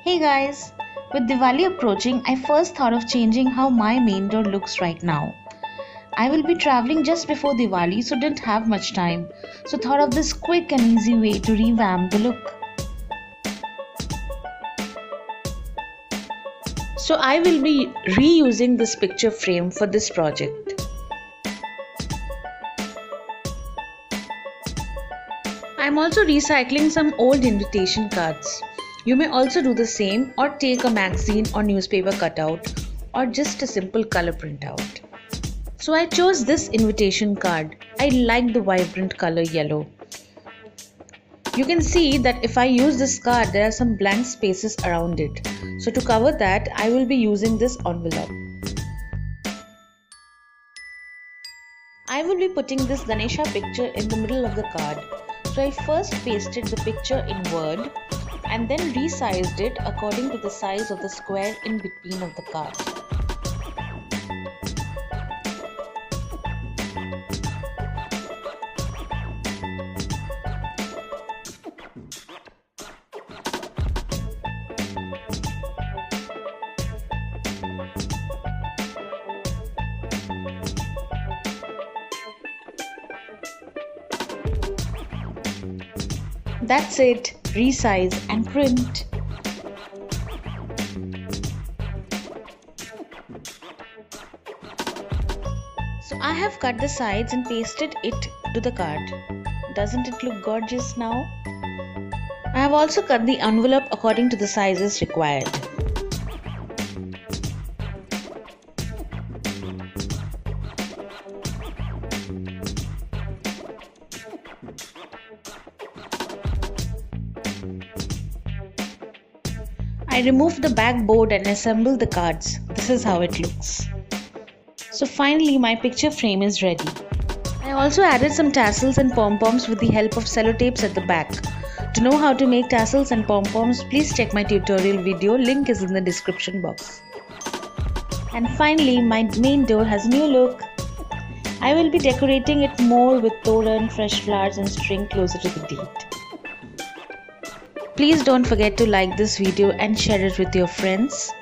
Hey guys, with Diwali approaching, I first thought of changing how my main door looks right now. I will be traveling just before Diwali, so didn't have much time. So thought of this quick and easy way to revamp the look. So I will be reusing this picture frame for this project. I'm also recycling some old invitation cards. You may also do the same or take a magazine or newspaper cutout or just a simple color printout. So I chose this invitation card. I like the vibrant color yellow. You can see that if I use this card, there are some blank spaces around it. So to cover that, I will be using this envelope. I will be putting this Ganesha picture in the middle of the card. So I first pasted the picture in Word and then resized it according to the size of the square in between of the card. That's it, resize and print. So I have cut the sides and pasted it to the card. Doesn't it look gorgeous now? I have also cut the envelope according to the sizes required. I removed the backboard and assembled the cards. This is how it looks. So finally my picture frame is ready. I also added some tassels and pompoms with the help of sellotapes at the back. To know how to make tassels and pompoms, please check my tutorial video, link is in the description box. And finally my main door has a new look. I will be decorating it more with toran, fresh flowers and string closer to the date. Please don't forget to like this video and share it with your friends.